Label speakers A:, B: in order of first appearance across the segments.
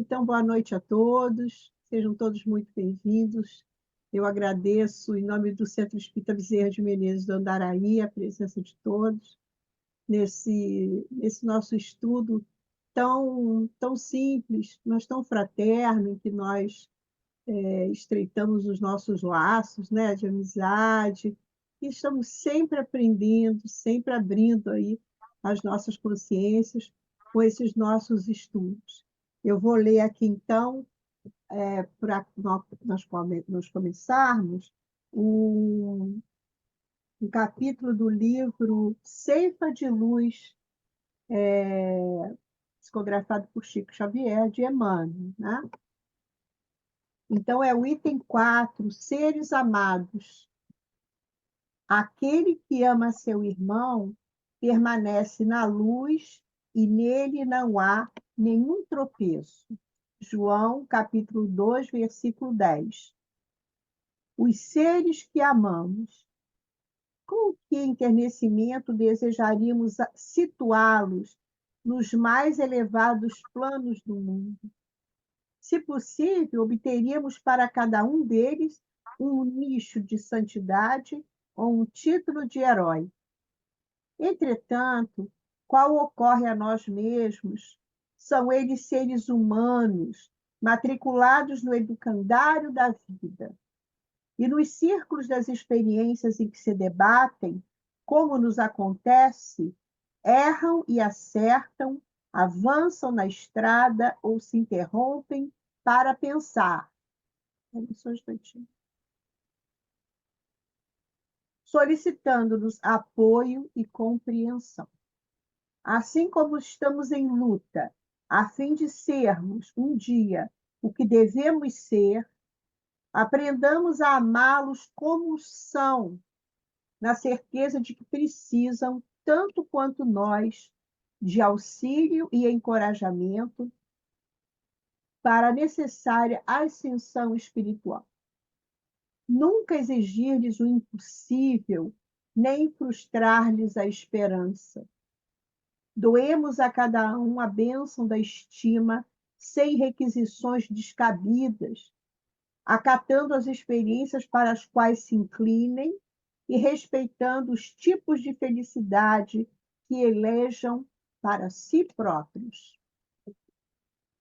A: Então, boa noite a todos, sejam todos muito bem-vindos. Eu agradeço, em nome do Centro Espírita Bezerra de Menezes do Andaraí, a presença de todos nesse nosso estudo tão simples, mas tão fraterno, em que nós estreitamos os nossos laços, né, de amizade, e estamos sempre aprendendo, sempre abrindo aí as nossas consciências com esses nossos estudos. Eu vou ler aqui, então, para nós começarmos, um capítulo do livro Ceifa de Luz, psicografado por Chico Xavier, de Emmanuel, né? Então, é o item 4, seres amados. Aquele que ama seu irmão permanece na luz e nele não há nenhum tropeço. João, capítulo 2, versículo 10. Os seres que amamos, com que enternecimento desejaríamos situá-los nos mais elevados planos do mundo? Se possível, obteríamos para cada um deles um nicho de santidade ou um título de herói. Entretanto, qual ocorre a nós mesmos? São eles seres humanos, matriculados no educandário da vida. E nos círculos das experiências em que se debatem, como nos acontece, erram e acertam, avançam na estrada ou se interrompem para pensar. Só um instantinho. Solicitando-nos apoio e compreensão. Assim como estamos em luta, a fim de sermos um dia o que devemos ser, aprendamos a amá-los como são, na certeza de que precisam, tanto quanto nós, de auxílio e encorajamento para a necessária ascensão espiritual. Nunca exigir-lhes o impossível, nem frustrar-lhes a esperança. Doemos a cada um a bênção da estima, sem requisições descabidas, acatando as experiências para as quais se inclinem e respeitando os tipos de felicidade que elejam para si próprios.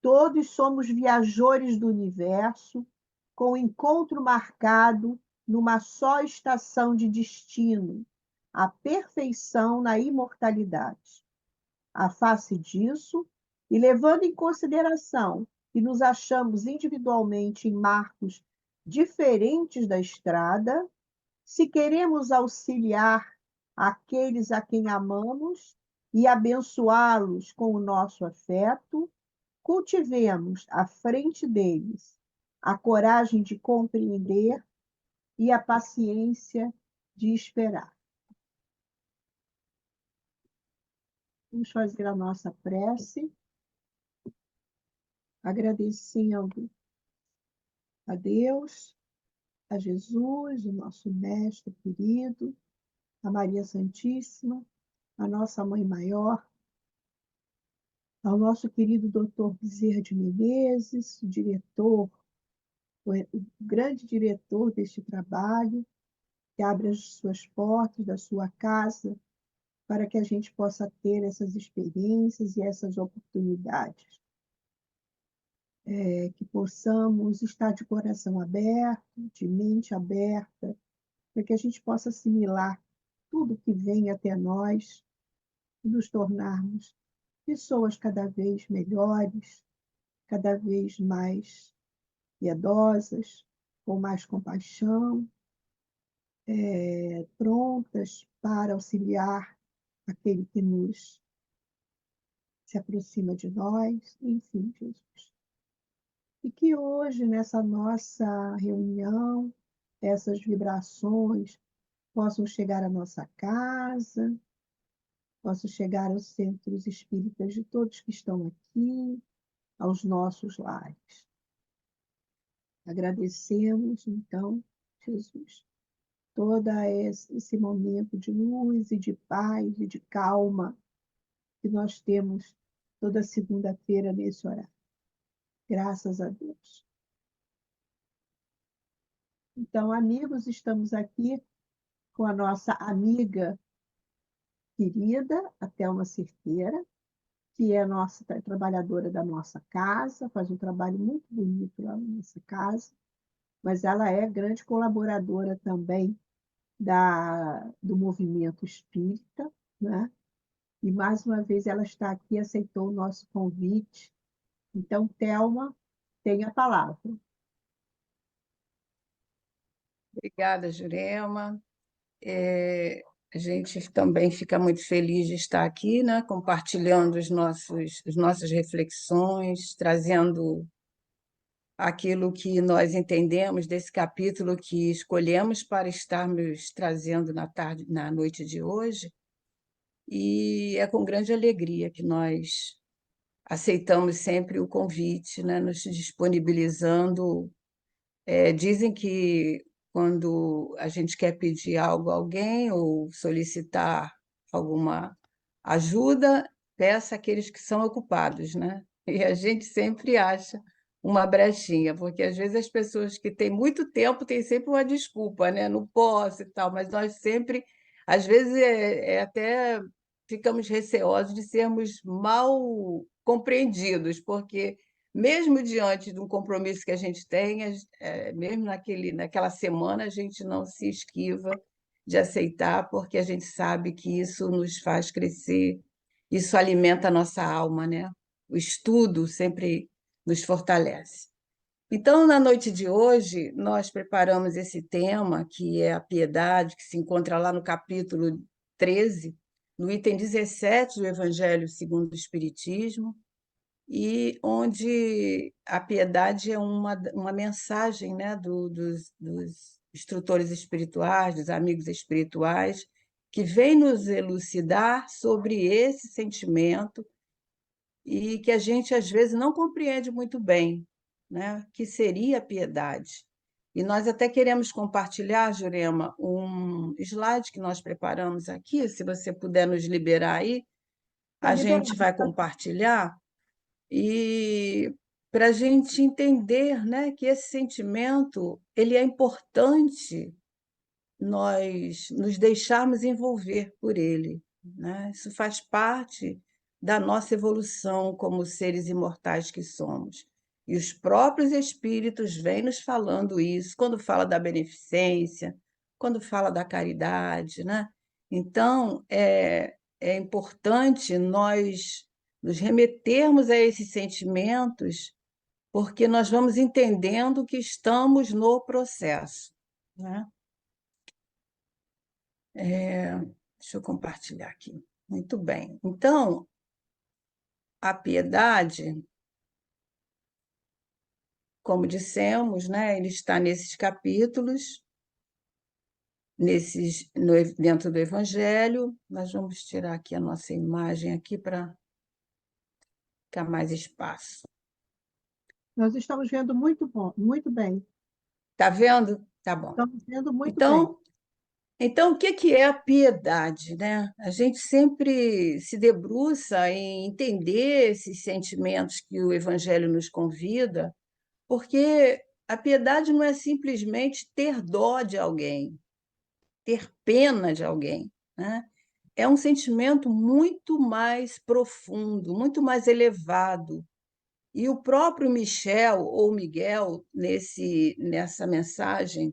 A: Todos somos viajores do universo, com o encontro marcado numa só estação de destino, a perfeição na imortalidade. À face disso, e levando em consideração que nos achamos individualmente em marcos diferentes da estrada, se queremos auxiliar aqueles a quem amamos e abençoá-los com o nosso afeto, cultivemos à frente deles a coragem de compreender e a paciência de esperar. Vamos fazer a nossa prece, agradecendo a Deus, a Jesus, o nosso Mestre querido, a Maria Santíssima, a nossa Mãe Maior, ao nosso querido Dr. Bezerra de Menezes, o diretor, o grande diretor deste trabalho, que abre as suas portas da sua casa para que a gente possa ter essas experiências e essas oportunidades. Que possamos estar de coração aberto, de mente aberta, para que a gente possa assimilar tudo que vem até nós e nos tornarmos pessoas cada vez melhores, cada vez mais piedosas, com mais compaixão, prontas para auxiliar aquele que nos se aproxima de nós, enfim, Jesus. E que hoje, nessa nossa reunião, essas vibrações possam chegar à nossa casa, possam chegar aos centros espíritas de todos que estão aqui, aos nossos lares. Agradecemos, então, Jesus, todo esse momento de luz e de paz e de calma que nós temos toda segunda-feira nesse horário. Graças a Deus. Então, amigos, estamos aqui com a nossa amiga querida, a Thelma Cerqueira, que é nossa trabalhadora da nossa casa, faz um trabalho muito bonito lá na nossa casa, mas ela é grande colaboradora também do movimento espírita, né? E mais uma vez ela está aqui, aceitou o nosso convite. Então, Thelma, tem a palavra.
B: Obrigada, Jurema. A gente também fica muito feliz de estar aqui, né, compartilhando as nossas reflexões, trazendo aquilo que nós entendemos desse capítulo que escolhemos para estarmos trazendo na noite de hoje. E é com grande alegria que nós aceitamos sempre o convite, né, nos disponibilizando. Dizem que quando a gente quer pedir algo a alguém ou solicitar alguma ajuda, peça àqueles que são ocupados, né? E a gente sempre acha uma brechinha, porque às vezes as pessoas que têm muito tempo têm sempre uma desculpa, né? Não posso e tal, mas nós sempre, às vezes, até ficamos receosos de sermos mal compreendidos, porque mesmo diante de um compromisso que a gente tem, mesmo naquela semana, a gente não se esquiva de aceitar, porque a gente sabe que isso nos faz crescer, isso alimenta a nossa alma, né? O estudo sempre nos fortalece. Então, na noite de hoje, nós preparamos esse tema, que é a piedade, que se encontra lá no capítulo 13, no item 17 do Evangelho segundo o Espiritismo, e onde a piedade é uma mensagem, né, dos instrutores espirituais, dos amigos espirituais, que vem nos elucidar sobre esse sentimento e que a gente, às vezes, não compreende muito bem, né, que seria a piedade. E nós até queremos compartilhar, Jurema, um slide que nós preparamos aqui, se você puder nos liberar aí,
A: Estou
B: a gente
A: liberada.
B: vai compartilhar e para a gente entender, né, que esse sentimento ele é importante nós nos deixarmos envolver por ele, né? Isso faz parte da nossa evolução como seres imortais que somos. E os próprios espíritos vêm nos falando isso, quando fala da beneficência, quando fala da caridade, né? Então, é importante nós nos remetermos a esses sentimentos, porque nós vamos entendendo que estamos no processo, né? Deixa eu compartilhar aqui. Muito bem. Então, a piedade, como dissemos, né, ele está nesses capítulos, dentro do Evangelho. Nós vamos tirar aqui a nossa imagem aqui para ficar mais espaço.
A: Nós estamos vendo muito bom, muito bem.
B: Está vendo? Tá bom.
A: Estamos vendo muito bem.
B: Então, o que é a piedade, né? A gente sempre se debruça em entender esses sentimentos que o Evangelho nos convida, porque a piedade não é simplesmente ter dó de alguém, ter pena de alguém, né? É um sentimento muito mais profundo, muito mais elevado. E o próprio Michel, ou Miguel, nessa mensagem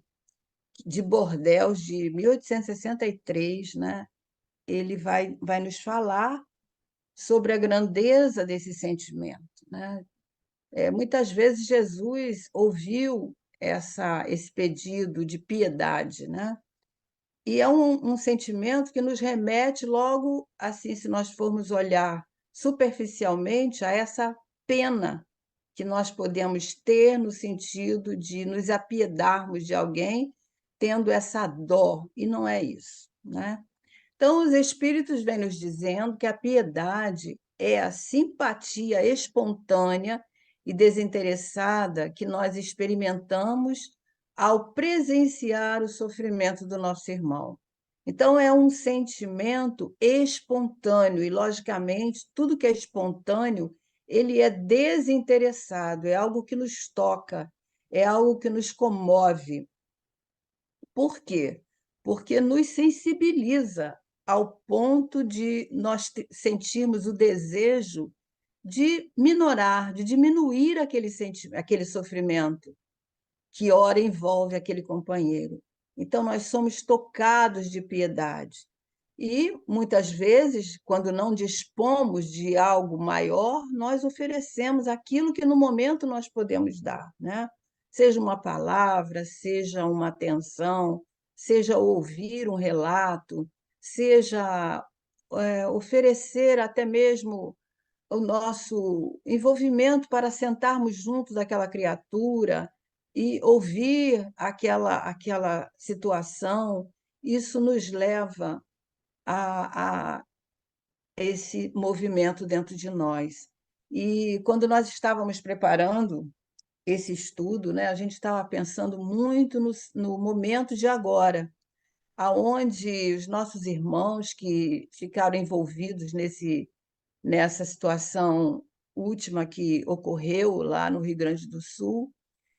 B: de Bordeaux, de 1863, né? Ele vai nos falar sobre a grandeza desse sentimento, né? Muitas vezes Jesus ouviu esse pedido de piedade, né? E é um sentimento que nos remete logo, assim, se nós formos olhar superficialmente, a essa pena que nós podemos ter no sentido de nos apiedarmos de alguém, tendo essa dó, e não é isso, né? Então, os espíritos vêm nos dizendo que a piedade é a simpatia espontânea e desinteressada que nós experimentamos ao presenciar o sofrimento do nosso irmão. Então, é um sentimento espontâneo, e, logicamente, tudo que é espontâneo ele é desinteressado, é algo que nos toca, é algo que nos comove. Por quê? Porque nos sensibiliza ao ponto de nós sentirmos o desejo de minorar, de diminuir aquele sofrimento que ora envolve aquele companheiro. Então, nós somos tocados de piedade. E, muitas vezes, quando não dispomos de algo maior, nós oferecemos aquilo que no momento nós podemos dar, né? Seja uma palavra, seja uma atenção, seja ouvir um relato, seja oferecer até mesmo o nosso envolvimento para sentarmos junto daquela criatura e ouvir aquela situação. Isso nos leva a esse movimento dentro de nós. E quando nós estávamos preparando esse estudo, né, a gente estava pensando muito no momento de agora, aonde os nossos irmãos que ficaram envolvidos nessa situação última que ocorreu lá no Rio Grande do Sul,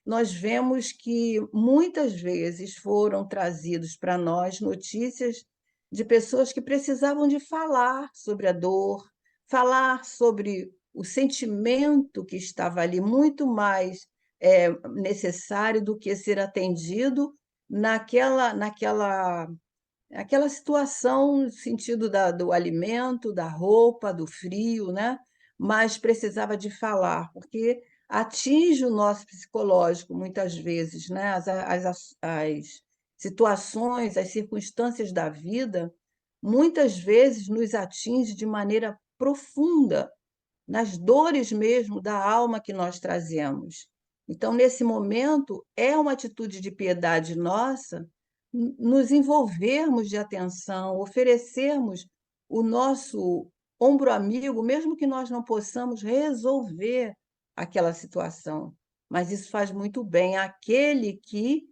B: nós vemos que muitas vezes foram trazidos para nós notícias de pessoas que precisavam de falar sobre a dor, falar sobre o sentimento que estava ali, muito mais necessário do que ser atendido naquela situação, no sentido do alimento, da roupa, do frio, né? Mas precisava de falar, porque atinge o nosso psicológico muitas vezes, né? As situações, as circunstâncias da vida, muitas vezes nos atinge de maneira profunda, nas dores mesmo da alma que nós trazemos. Então, nesse momento, é uma atitude de piedade nossa nos envolvermos de atenção, oferecermos o nosso ombro amigo, mesmo que nós não possamos resolver aquela situação. Mas isso faz muito bem àquele que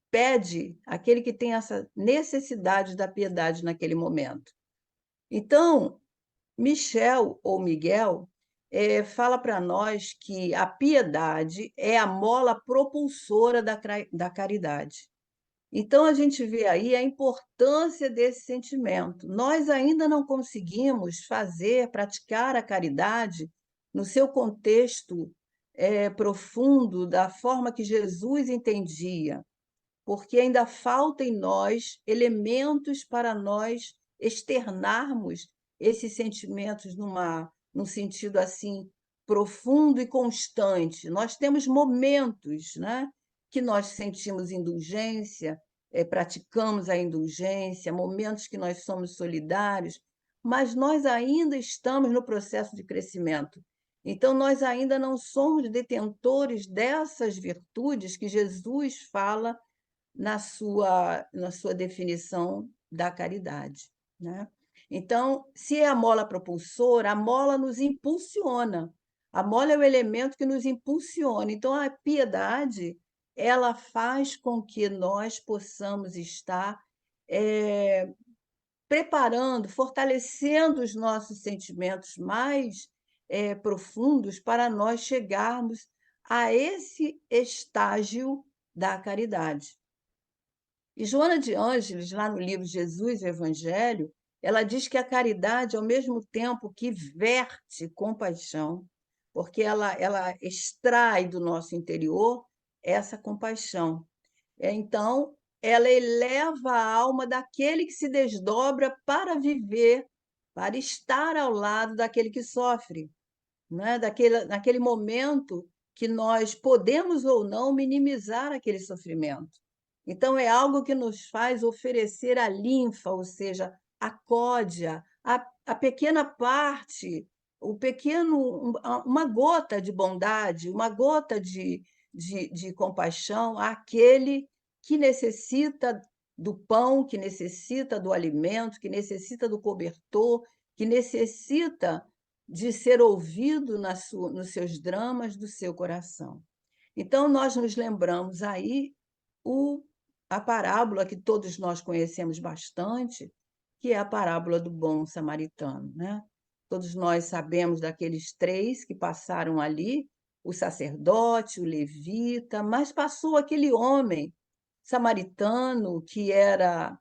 B: pede, aquele que tem essa necessidade da piedade naquele momento. Então, Michel ou Miguel fala para nós que a piedade é a mola propulsora da caridade. Então, a gente vê aí a importância desse sentimento. Nós ainda não conseguimos praticar a caridade no seu contexto profundo, da forma que Jesus entendia, porque ainda falta em nós elementos para nós externarmos esses sentimentos num sentido assim profundo e constante. Nós temos momentos, né, que nós sentimos indulgência, praticamos a indulgência, momentos que nós somos solidários, mas nós ainda estamos no processo de crescimento. Então, nós ainda não somos detentores dessas virtudes que Jesus fala na sua definição da caridade, né? Então, se é a mola propulsora, a mola nos impulsiona. A mola é o elemento que nos impulsiona. Então, a piedade, ela faz com que nós possamos estar preparando, fortalecendo os nossos sentimentos mais profundos para nós chegarmos a esse estágio da caridade. E Joana de Ângeles, lá no livro Jesus e o Evangelho, ela diz que a caridade, ao mesmo tempo que verte compaixão, porque ela extrai do nosso interior essa compaixão. Então, ela eleva a alma daquele que se desdobra para viver, para estar ao lado daquele que sofre, né? Naquele momento que nós podemos ou não minimizar aquele sofrimento. Então, é algo que nos faz oferecer a linfa, ou seja, a códia, a pequena parte, uma gota de bondade, uma gota de compaixão àquele que necessita do pão, que necessita do alimento, que necessita do cobertor, que necessita de ser ouvido nos seus dramas do seu coração. Então, nós nos lembramos aí a parábola que todos nós conhecemos bastante, que é a parábola do bom samaritano, né? Todos nós sabemos daqueles 3 que passaram ali, o sacerdote, o levita, mas passou aquele homem samaritano que era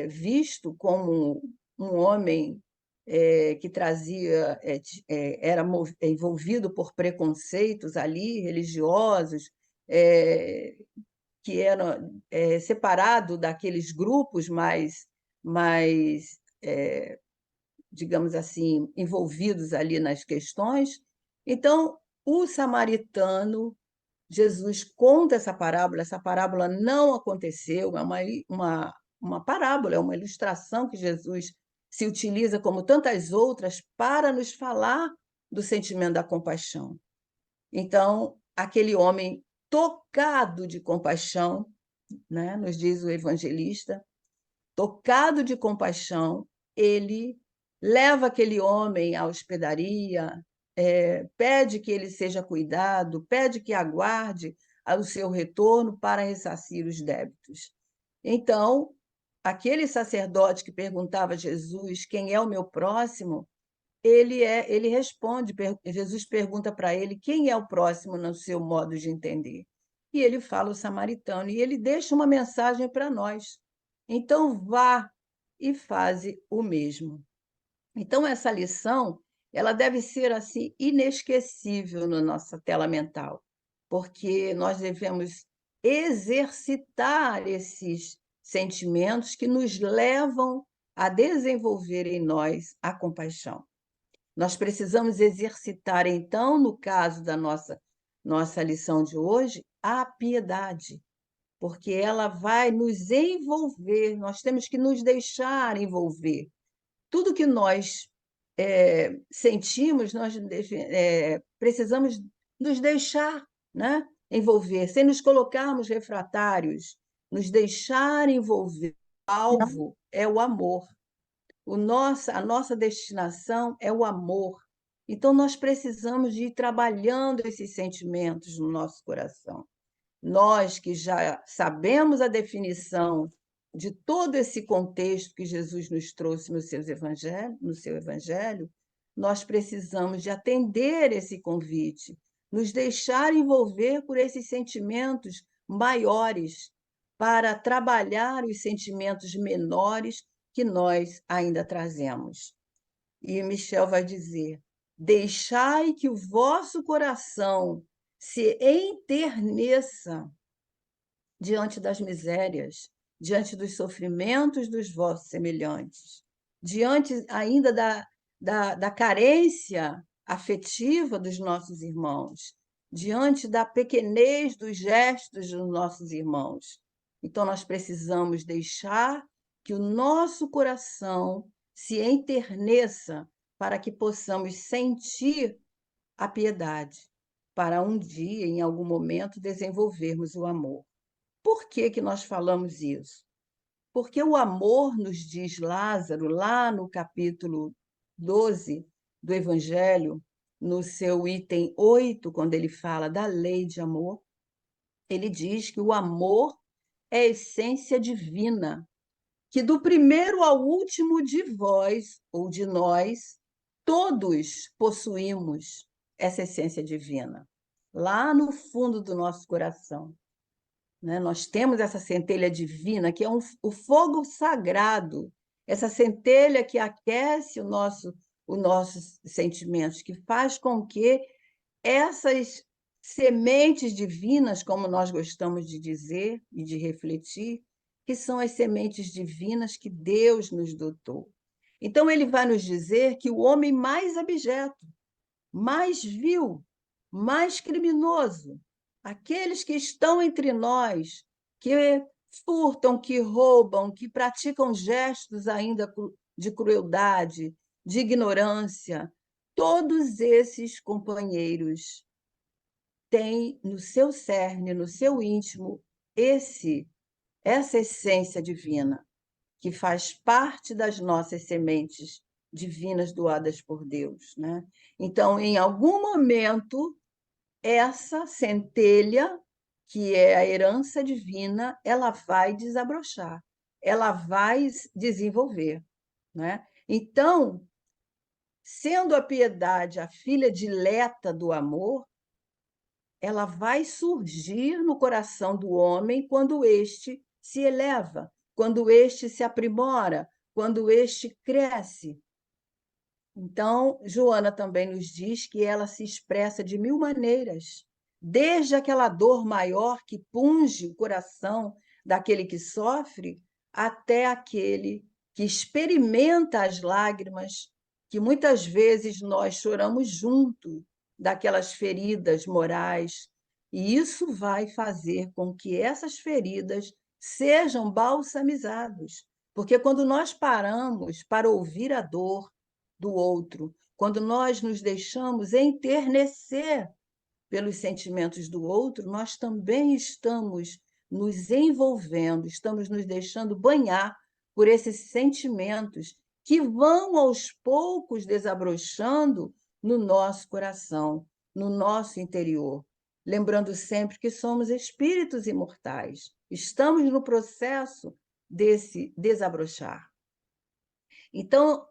B: visto como um homem que trazia, era envolvido por preconceitos ali, religiosos, eh, que era separado daqueles grupos mais digamos assim, envolvidos ali nas questões. Então, o samaritano, Jesus conta essa parábola não aconteceu, é uma parábola, é uma ilustração que Jesus se utiliza, como tantas outras, para nos falar do sentimento da compaixão. Então, aquele homem tocado de compaixão, né, nos diz o evangelista, tocado de compaixão, ele leva aquele homem à hospedaria, pede que ele seja cuidado, pede que aguarde o seu retorno para ressarcir os débitos. Então, aquele sacerdote que perguntava a Jesus quem é o meu próximo, ele responde, Jesus pergunta para ele quem é o próximo no seu modo de entender. E ele fala o samaritano, e ele deixa uma mensagem para nós. Então, vá e faze o mesmo. Então, essa lição, ela deve ser assim inesquecível na nossa tela mental, porque nós devemos exercitar esses sentimentos que nos levam a desenvolver em nós a compaixão. Nós precisamos exercitar, então, no caso da nossa lição de hoje, a piedade, porque ela vai nos envolver, nós temos que nos deixar envolver. Tudo que nós sentimos, nós precisamos nos deixar, né, envolver, sem nos colocarmos refratários, nos deixar envolver. O alvo é o amor. A nossa destinação é o amor. Então, nós precisamos de ir trabalhando esses sentimentos no nosso coração. Nós que já sabemos a definição de todo esse contexto que Jesus nos trouxe no seu evangelho, nós precisamos de atender esse convite, nos deixar envolver por esses sentimentos maiores, para trabalhar os sentimentos menores que nós ainda trazemos. E Michel vai dizer: deixai que o vosso coração se enterneça diante das misérias, diante dos sofrimentos dos vossos semelhantes, diante ainda da carência afetiva dos nossos irmãos, diante da pequenez dos gestos dos nossos irmãos. Então, nós precisamos deixar que o nosso coração se enterneça para que possamos sentir a piedade, para um dia, em algum momento, desenvolvermos o amor. Por que que nós falamos isso? Porque o amor, nos diz Lázaro, lá no capítulo 12 do Evangelho, no seu item 8, quando ele fala da lei de amor, ele diz que o amor é a essência divina, que do primeiro ao último de vós ou de nós, todos possuímos essa essência divina, lá no fundo do nosso coração. Né? Nós temos essa centelha divina, que é o fogo sagrado, essa centelha que aquece os nossos sentimentos, que faz com que essas sementes divinas, como nós gostamos de dizer e de refletir, que são as sementes divinas que Deus nos dotou. Então, ele vai nos dizer que o homem mais abjeto, mais vil, mais criminoso, aqueles que estão entre nós, que furtam, que roubam, que praticam gestos ainda de crueldade, de ignorância, todos esses companheiros têm no seu cerne, no seu íntimo, essa essência divina, que faz parte das nossas sementes divinas doadas por Deus, né? Então, em algum momento, essa centelha, que é a herança divina, ela vai desabrochar, ela vai desenvolver, né? Então, Sendo a piedade a filha dileta do amor, ela vai surgir no coração do homem quando este se eleva, quando este se aprimora, quando este cresce. Então, Joana também nos diz que ela se expressa de 1000 maneiras, desde aquela dor maior que punge o coração daquele que sofre, até aquele que experimenta as lágrimas que muitas vezes nós choramos junto daquelas feridas morais, e isso vai fazer com que essas feridas sejam balsamizadas, porque quando nós paramos para ouvir a dor do outro, quando nós nos deixamos enternecer pelos sentimentos do outro, nós também estamos nos envolvendo, estamos nos deixando banhar por esses sentimentos que vão aos poucos desabrochando no nosso coração, no nosso interior. Lembrando sempre que somos espíritos imortais, estamos no processo desse desabrochar. Então,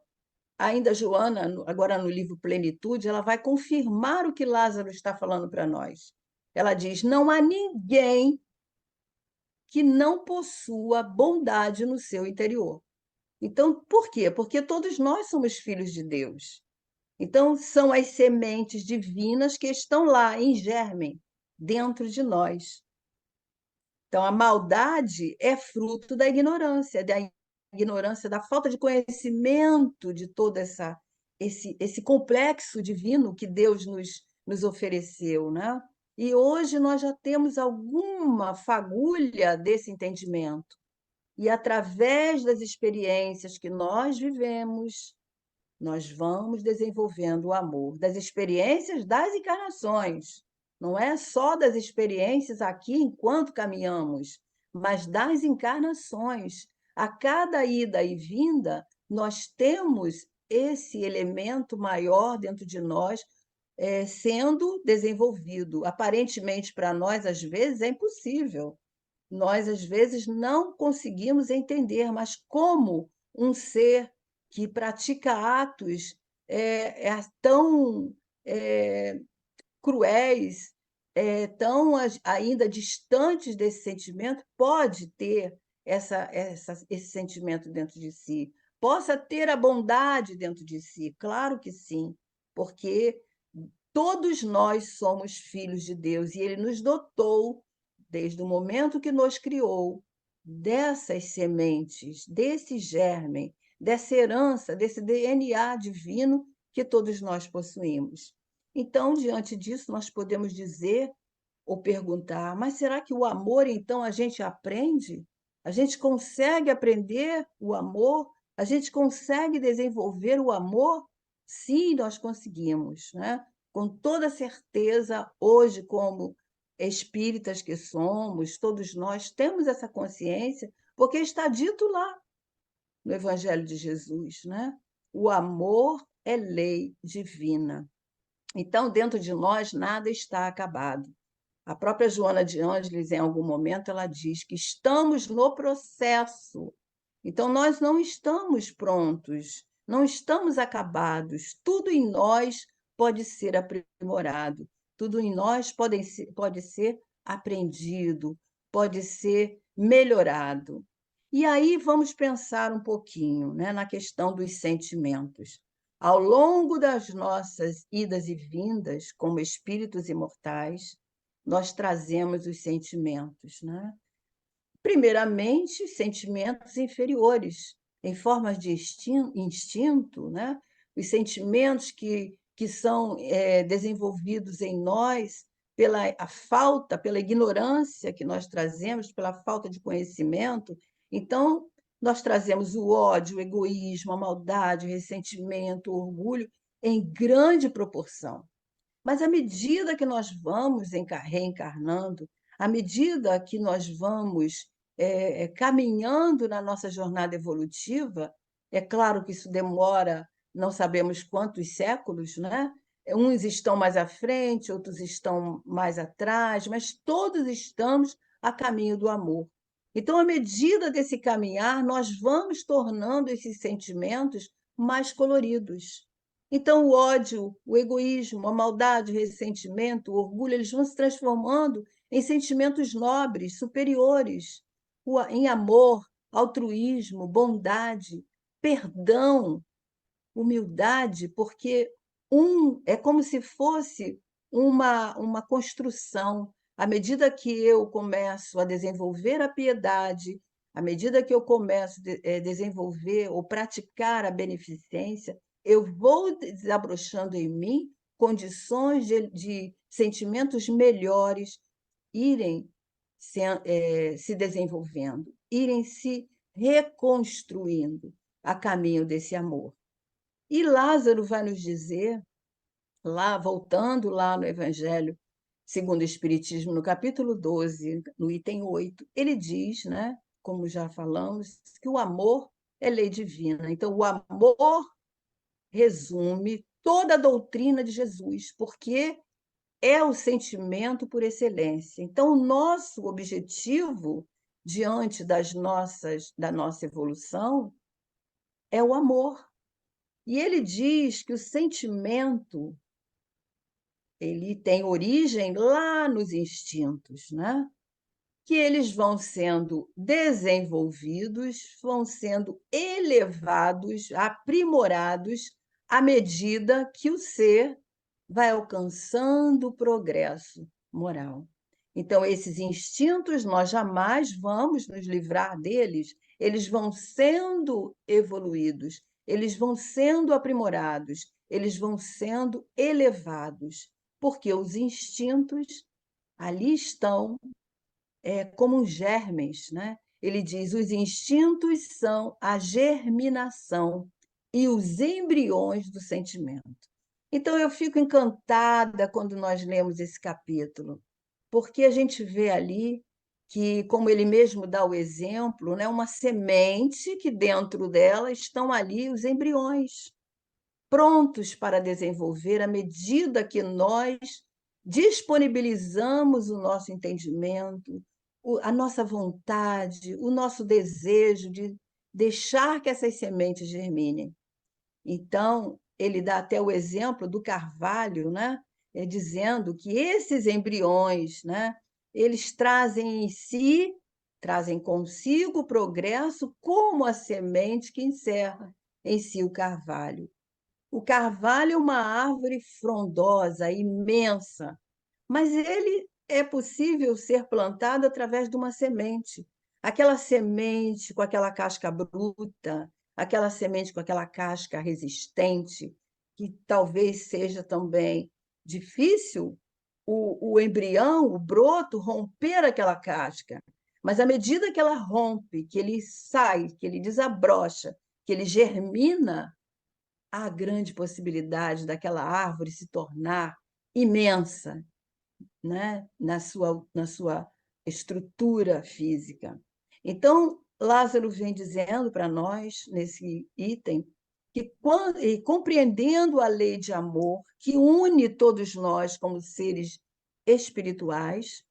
B: ainda Joana, agora no livro Plenitude, ela vai confirmar o que Lázaro está falando para nós. Ela diz: não há ninguém que não possua bondade no seu interior. Então, por quê? Porque todos nós somos filhos de Deus. Então, são as sementes divinas que estão lá, em germe, dentro de nós. Então, a maldade é fruto da ignorância, da falta de conhecimento de todo esse complexo divino que Deus nos ofereceu, né? E hoje nós já temos alguma fagulha desse entendimento. E através das experiências que nós vivemos, nós vamos desenvolvendo o amor, das experiências das encarnações. Não é só das experiências aqui enquanto caminhamos, mas das encarnações. A cada ida e vinda, nós temos esse elemento maior dentro de nós sendo desenvolvido. Aparentemente, para nós, às vezes, é impossível. Nós, às vezes, não conseguimos entender, mas como um ser que pratica atos tão é, cruéis, tão ainda distantes desse sentimento, pode ter esse sentimento dentro de si, possa ter a bondade dentro de si, claro que sim, porque todos nós somos filhos de Deus e Ele nos dotou, desde o momento que nos criou, dessas sementes, desse germe, dessa herança, desse DNA divino que todos nós possuímos. Então, diante disso, nós podemos dizer ou perguntar: mas será que o amor, então, a gente aprende? A gente consegue aprender o amor? A gente consegue desenvolver o amor? Sim, nós conseguimos, né? Com toda certeza, hoje, como espíritas que somos, todos nós temos essa consciência, porque está dito lá no Evangelho de Jesus, né? O amor é lei divina. Então, dentro de nós, nada está acabado. A própria Joana de Ângeles, em algum momento, ela diz que estamos no processo. Então, nós não estamos prontos, não estamos acabados. Tudo em nós pode ser aprimorado, tudo em nós pode ser aprendido, pode ser melhorado. E aí vamos pensar um pouquinho, né, na questão dos sentimentos. Ao longo das nossas idas e vindas, como espíritos imortais, nós trazemos os sentimentos, né? Primeiramente, sentimentos inferiores, em formas de instinto, né? Os sentimentos que são desenvolvidos em nós pela a falta, pela ignorância que nós trazemos, pela falta de conhecimento. Então, nós trazemos o ódio, o egoísmo, a maldade, o ressentimento, o orgulho em grande proporção. Mas à medida que nós vamos reencarnando, à medida que nós vamos caminhando na nossa jornada evolutiva, é claro que isso demora, não sabemos quantos séculos, né? Uns estão mais à frente, outros estão mais atrás, mas todos estamos a caminho do amor. Então, à medida desse caminhar, nós vamos tornando esses sentimentos mais coloridos. Então, o ódio, o egoísmo, a maldade, o ressentimento, o orgulho, eles vão se transformando em sentimentos nobres, superiores, em amor, altruísmo, bondade, perdão, humildade, porque é como se fosse uma construção. À medida que eu começo a desenvolver a piedade, à medida que eu começo a desenvolver ou praticar a beneficência, eu vou desabrochando em mim condições de sentimentos melhores irem se desenvolvendo, irem se reconstruindo a caminho desse amor. E Lázaro vai nos dizer, lá voltando lá no Evangelho segundo o Espiritismo, no capítulo 12, no item 8, ele diz, né, como já falamos, que o amor é lei divina. Então, o amor resume toda a doutrina de Jesus, porque é o sentimento por excelência. Então, o nosso objetivo diante da nossa evolução é o amor. E ele diz que o sentimento ele tem origem lá nos instintos, né? Que eles vão sendo desenvolvidos, vão sendo elevados, aprimorados à medida que o ser vai alcançando o progresso moral. Então, esses instintos, nós jamais vamos nos livrar deles, eles vão sendo evoluídos, eles vão sendo aprimorados, eles vão sendo elevados, porque os instintos ali estão como germes, né? Ele diz: os instintos são a germinação e os embriões do sentimento. Então, eu fico encantada quando nós lemos esse capítulo, porque a gente vê ali que, como ele mesmo dá o exemplo, né, uma semente que dentro dela estão ali os embriões, prontos para desenvolver à medida que nós disponibilizamos o nosso entendimento, a nossa vontade, o nosso desejo de deixar que essas sementes germinem. Então, ele dá até o exemplo do carvalho, né? Dizendo que esses embriões, né? Eles trazem em si, trazem consigo o progresso como a semente que encerra em si o carvalho. O carvalho é uma árvore frondosa, imensa, mas ele é possível ser plantado através de uma semente. Aquela semente com aquela casca bruta, aquela semente com aquela casca resistente, que talvez seja também difícil o embrião, o broto, romper aquela casca. Mas à medida que ela rompe, que ele sai, que ele desabrocha, que ele germina, há a grande possibilidade daquela árvore se tornar imensa, né? Na sua estrutura física. Então, Lázaro vem dizendo para nós, nesse item, que e compreendendo a lei de amor que une todos nós como seres espirituais,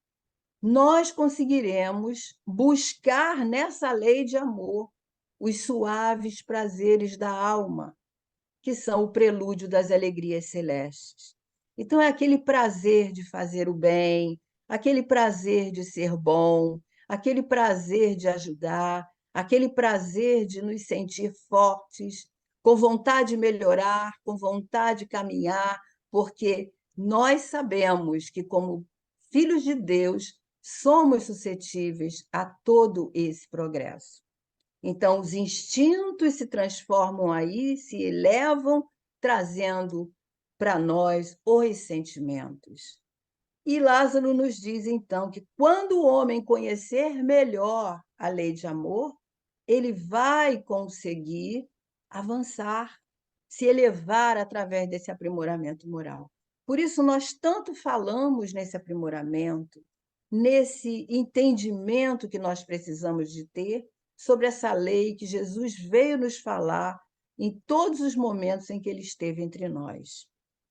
B: nós conseguiremos buscar nessa lei de amor os suaves prazeres da alma, que são o prelúdio das alegrias celestes. Então, é aquele prazer de fazer o bem, aquele prazer de ser bom, aquele prazer de ajudar, aquele prazer de nos sentir fortes, com vontade de melhorar, com vontade de caminhar, porque nós sabemos que, como filhos de Deus, somos suscetíveis a todo esse progresso. Então, os instintos se transformam aí, se elevam, trazendo para nós os sentimentos. E Lázaro nos diz, então, que quando o homem conhecer melhor a lei de amor, ele vai conseguir avançar, se elevar através desse aprimoramento moral. Por isso, nós tanto falamos nesse aprimoramento, nesse entendimento que nós precisamos de ter sobre essa lei que Jesus veio nos falar em todos os momentos em que ele esteve entre nós.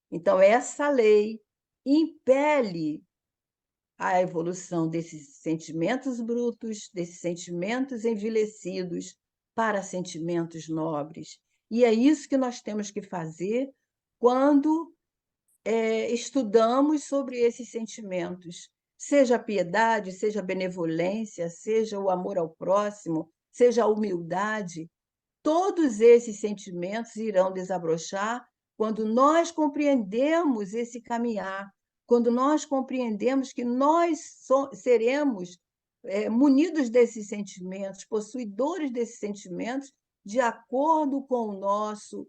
B: Então, essa lei impele a evolução desses sentimentos brutos, desses sentimentos envelhecidos para sentimentos nobres. E é isso que nós temos que fazer quando estudamos sobre esses sentimentos, seja a piedade, seja a benevolência, seja o amor ao próximo, seja a humildade, todos esses sentimentos irão desabrochar quando nós compreendemos esse caminhar, quando nós compreendemos que nós seremos munidos desses sentimentos, possuidores desses sentimentos, de acordo com o nosso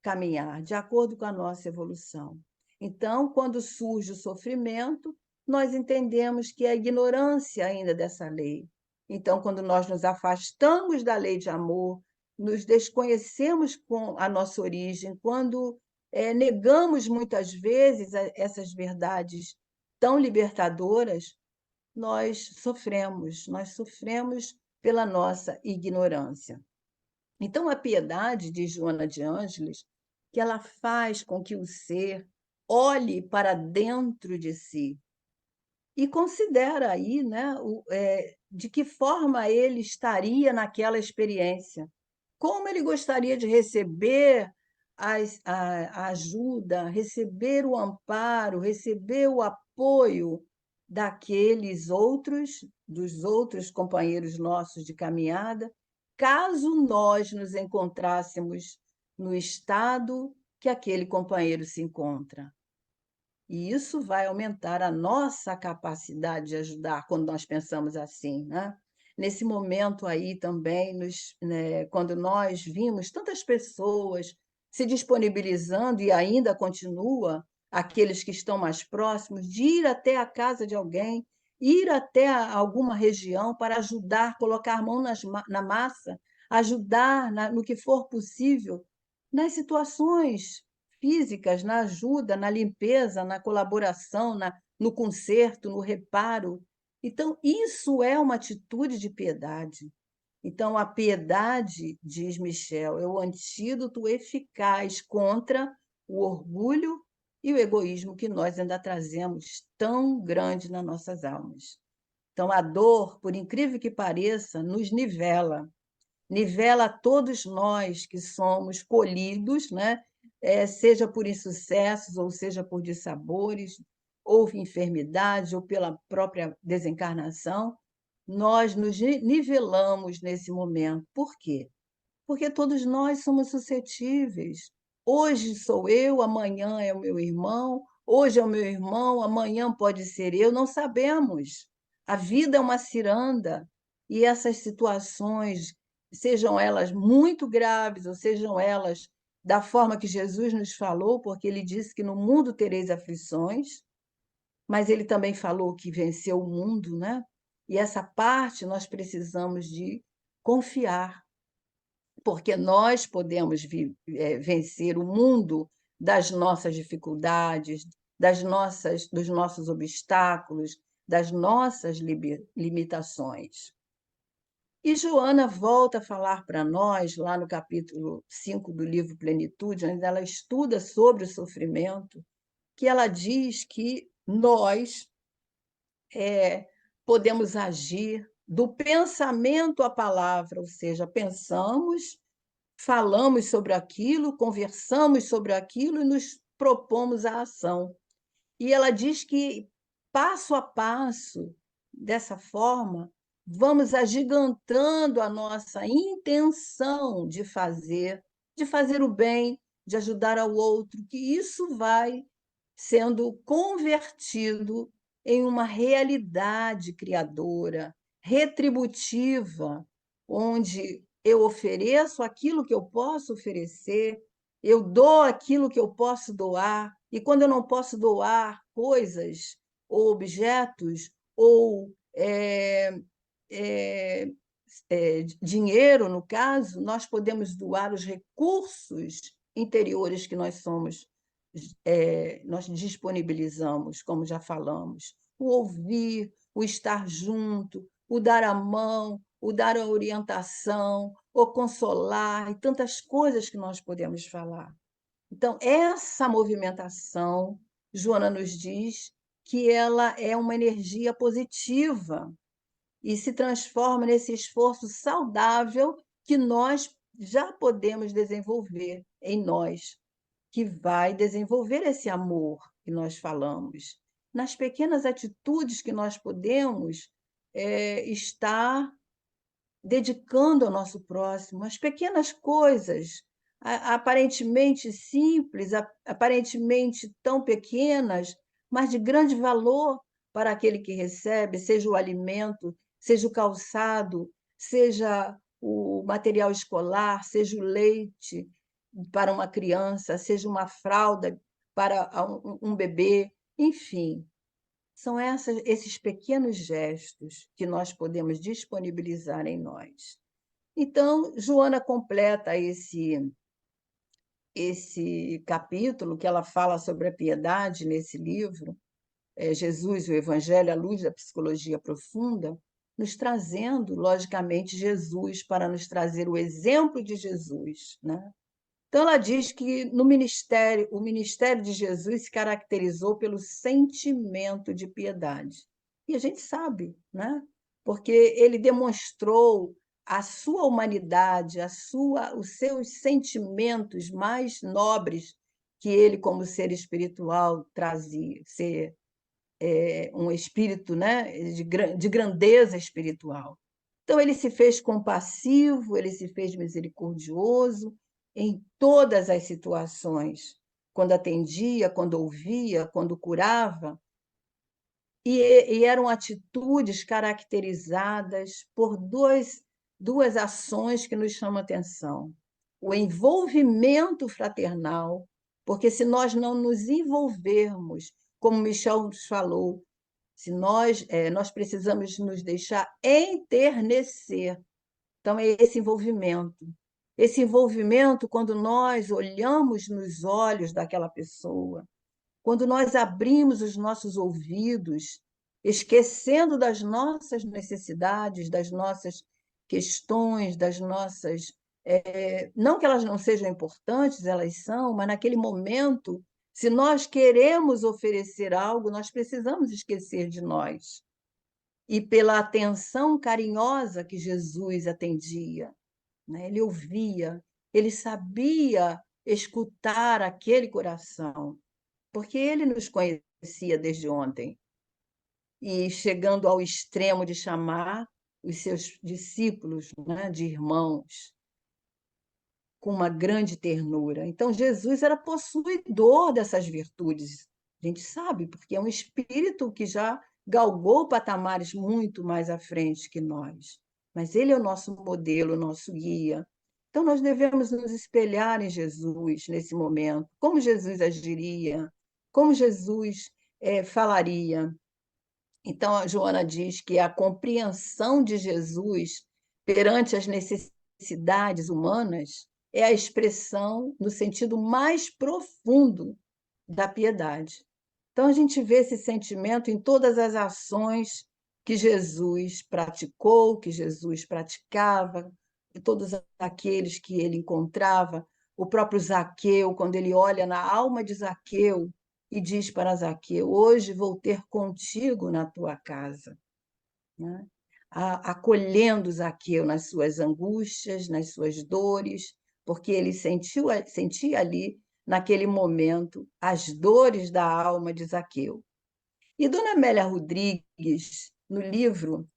B: caminhar, de acordo com a nossa evolução. Então, quando surge o sofrimento, nós entendemos que é a ignorância ainda dessa lei. Então, quando nós nos afastamos da lei de amor, nos desconhecemos com a nossa origem, quando negamos muitas vezes essas verdades tão libertadoras, nós sofremos pela nossa ignorância. Então, a piedade de Joana de Ângeles, que ela faz com que o ser olhe para dentro de si e considera aí, né, de que forma ele estaria naquela experiência, como ele gostaria de receber a ajuda, receber o amparo, receber o apoio daqueles outros, dos outros companheiros nossos de caminhada, caso nós nos encontrássemos no estado que aquele companheiro se encontra. E isso vai aumentar a nossa capacidade de ajudar quando nós pensamos assim, né? Nesse momento aí também, quando nós vimos tantas pessoas se disponibilizando e ainda continua aqueles que estão mais próximos, de ir até a casa de alguém, ir até alguma região para ajudar, colocar a mão na massa, ajudar no que for possível, nas situações físicas, na ajuda, na limpeza, na colaboração, no conserto, no reparo. Então, isso é uma atitude de piedade. Então, a piedade, diz Michel, é o antídoto eficaz contra o orgulho e o egoísmo que nós ainda trazemos tão grande nas nossas almas. Então, a dor, por incrível que pareça, nos nivela todos nós que somos colhidos, né? Seja por insucessos, ou seja por dissabores, ou enfermidades, ou pela própria desencarnação, nós nos nivelamos nesse momento. Por quê? Porque todos nós somos suscetíveis. Hoje sou eu, amanhã é o meu irmão, hoje é o meu irmão, amanhã pode ser eu, não sabemos. A vida é uma ciranda e essas situações, sejam elas muito graves ou sejam elas da forma que Jesus nos falou, porque ele disse que no mundo tereis aflições, mas ele também falou que venceu o mundo, né? E essa parte nós precisamos de confiar, porque nós podemos vencer o mundo das nossas dificuldades, dos nossos obstáculos, das nossas limitações. E Joana volta a falar para nós, lá no capítulo 5 do livro Plenitude, onde ela estuda sobre o sofrimento, que ela diz que nós podemos agir do pensamento à palavra, ou seja, pensamos, falamos sobre aquilo, conversamos sobre aquilo e nos propomos a ação. E ela diz que, passo a passo, dessa forma, vamos agigantando a nossa intenção de fazer o bem, de ajudar ao outro, que isso vai sendo convertido em uma realidade criadora, retributiva, onde eu ofereço aquilo que eu posso oferecer, eu dou aquilo que eu posso doar, e quando eu não posso doar coisas ou objetos ou dinheiro, no caso, nós podemos doar os recursos interiores que nós somos, nós disponibilizamos, como já falamos, o ouvir, o estar junto, o dar a mão, o dar a orientação, o consolar, e tantas coisas que nós podemos falar. Então, essa movimentação, Joana nos diz que ela é uma energia positiva e se transforma nesse esforço saudável que nós já podemos desenvolver em nós. que vai desenvolver esse amor que nós falamos, nas pequenas atitudes que nós podemos estar dedicando ao nosso próximo, as pequenas coisas, aparentemente simples, aparentemente tão pequenas, mas de grande valor para aquele que recebe, seja o alimento, seja o calçado, seja o material escolar, seja o leite para uma criança, seja uma fralda para um bebê, enfim. São esses pequenos gestos que nós podemos disponibilizar em nós. Então, Joana completa esse capítulo que ela fala sobre a piedade nesse livro, Jesus, o Evangelho, à luz da psicologia profunda, nos trazendo, logicamente, Jesus para nos trazer o exemplo de Jesus, né? Então, ela diz que no ministério, o ministério de Jesus se caracterizou pelo sentimento de piedade. E a gente sabe, né? Porque ele demonstrou a sua humanidade, os seus sentimentos mais nobres que ele, como ser espiritual, trazia, ser um espírito, né, de grandeza espiritual. Então, ele se fez compassivo, ele se fez misericordioso em todas as situações, quando atendia, quando ouvia, quando curava, e eram atitudes caracterizadas por duas ações que nos chamam a atenção. O envolvimento fraternal, porque se nós não nos envolvermos, como Michel nos falou, se nós precisamos nos deixar enternecer. Então, é esse envolvimento. Esse envolvimento, quando nós olhamos nos olhos daquela pessoa, quando nós abrimos os nossos ouvidos, esquecendo das nossas necessidades, das nossas questões, das nossas. Não que elas não sejam importantes, elas são, mas naquele momento, se nós queremos oferecer algo, nós precisamos esquecer de nós. E pela atenção carinhosa que Jesus atendia, né? Ele ouvia, ele sabia escutar aquele coração, porque ele nos conhecia desde ontem, e chegando ao extremo de chamar os seus discípulos, né, de irmãos, com uma grande ternura. Então, Jesus era possuidor dessas virtudes. A gente sabe, porque é um espírito que já galgou patamares muito mais à frente que nós. Mas ele é o nosso modelo, o nosso guia. Então, nós devemos nos espelhar em Jesus nesse momento. Como Jesus agiria? Como Jesus falaria? Então, a Joana diz que a compreensão de Jesus perante as necessidades humanas é a expressão no sentido mais profundo da piedade. Então, a gente vê esse sentimento em todas as ações que Jesus praticou, que Jesus praticava, e todos aqueles que ele encontrava. O próprio Zaqueu, quando ele olha na alma de Zaqueu e diz para Zaqueu: hoje vou ter contigo na tua casa, né? Acolhendo Zaqueu nas suas angústias, nas suas dores, porque ele sentia ali, naquele momento, as dores da alma de Zaqueu. E Dona Amélia Rodrigues, no livro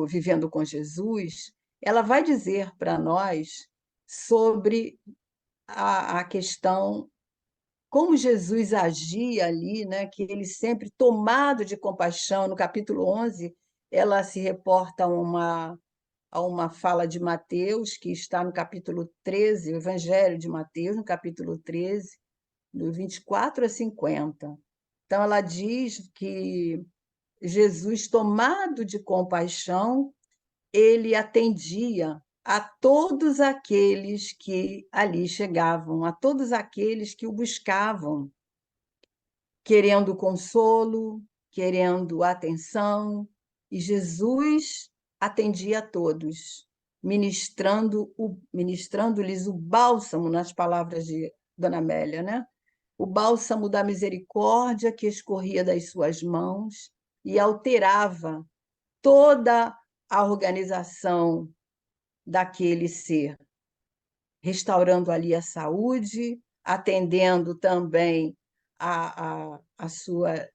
B: Vivendo com Jesus, ela vai dizer para nós sobre a questão como Jesus agia ali, né? Que ele sempre tomado de compaixão. No capítulo 11, ela se reporta a uma fala de Mateus, que está no capítulo 13, o Evangelho de Mateus, no capítulo 13, do 24 a 50. Então, ela diz que Jesus, tomado de compaixão, ele atendia a todos aqueles que ali chegavam, a todos aqueles que o buscavam, querendo consolo, querendo atenção, e Jesus atendia a todos, ministrando-lhes o bálsamo, nas palavras de Dona Amélia, né? O bálsamo da misericórdia que escorria das suas mãos e alterava toda a organização daquele ser, restaurando ali a saúde, atendendo também a sua,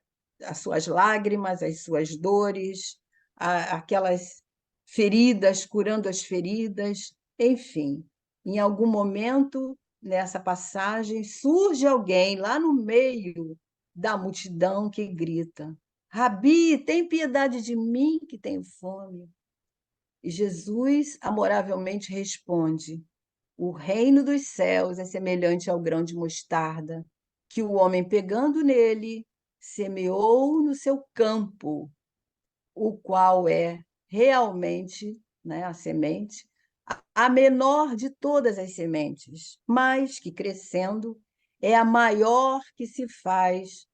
B: as suas lágrimas, as suas dores, aquelas feridas, curando as feridas, enfim. Em algum momento, nessa passagem, surge alguém lá no meio da multidão que grita: Rabi, tem piedade de mim que tenho fome. E Jesus amoravelmente responde: o reino dos céus é semelhante ao grão de mostarda, que o homem, pegando nele, semeou no seu campo, o qual é realmente, né, a semente, a menor de todas as sementes, mas que, crescendo, é a maior que se faz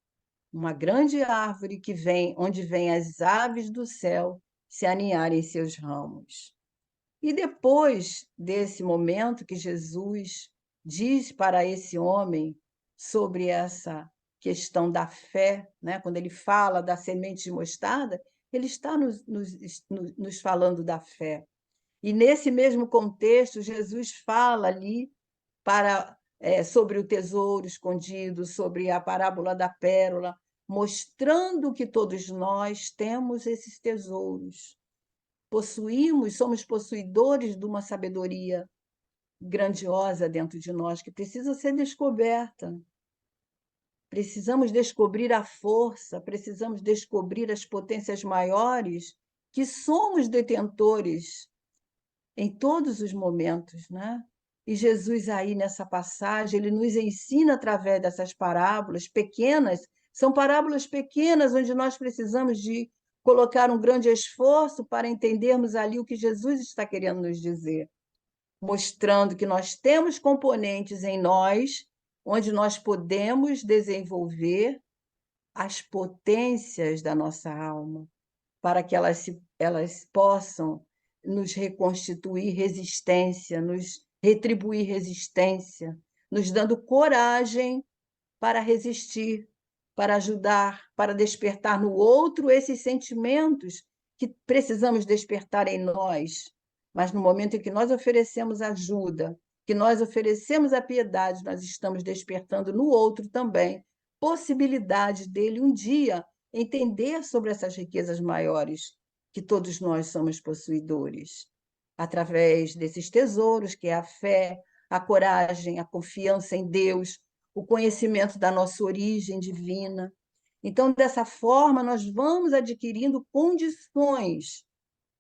B: uma grande árvore que vem, onde vêm as aves do céu se aninharem em seus ramos. E depois desse momento que Jesus diz para esse homem sobre essa questão da fé, né? Quando ele fala da semente de mostarda, ele está nos falando da fé. E nesse mesmo contexto, Jesus fala ali sobre o tesouro escondido, sobre a parábola da pérola, mostrando que todos nós temos esses tesouros. Somos possuidores de uma sabedoria grandiosa dentro de nós que precisa ser descoberta. Precisamos descobrir a força, precisamos descobrir as potências maiores que somos detentores em todos os momentos, né? E Jesus aí nessa passagem, ele nos ensina através dessas parábolas pequenas, são parábolas pequenas onde nós precisamos de colocar um grande esforço para entendermos ali o que Jesus está querendo nos dizer, mostrando que nós temos componentes em nós onde nós podemos desenvolver as potências da nossa alma, para que elas possam nos reconstituir resistência, nos retribuir resistência, nos dando coragem para resistir, para ajudar, para despertar no outro esses sentimentos que precisamos despertar em nós. Mas no momento em que nós oferecemos ajuda, que nós oferecemos a piedade, nós estamos despertando no outro também possibilidade dele um dia entender sobre essas riquezas maiores que todos nós somos possuidores, através desses tesouros, que é a fé, a coragem, a confiança em Deus, o conhecimento da nossa origem divina. Então, dessa forma, nós vamos adquirindo condições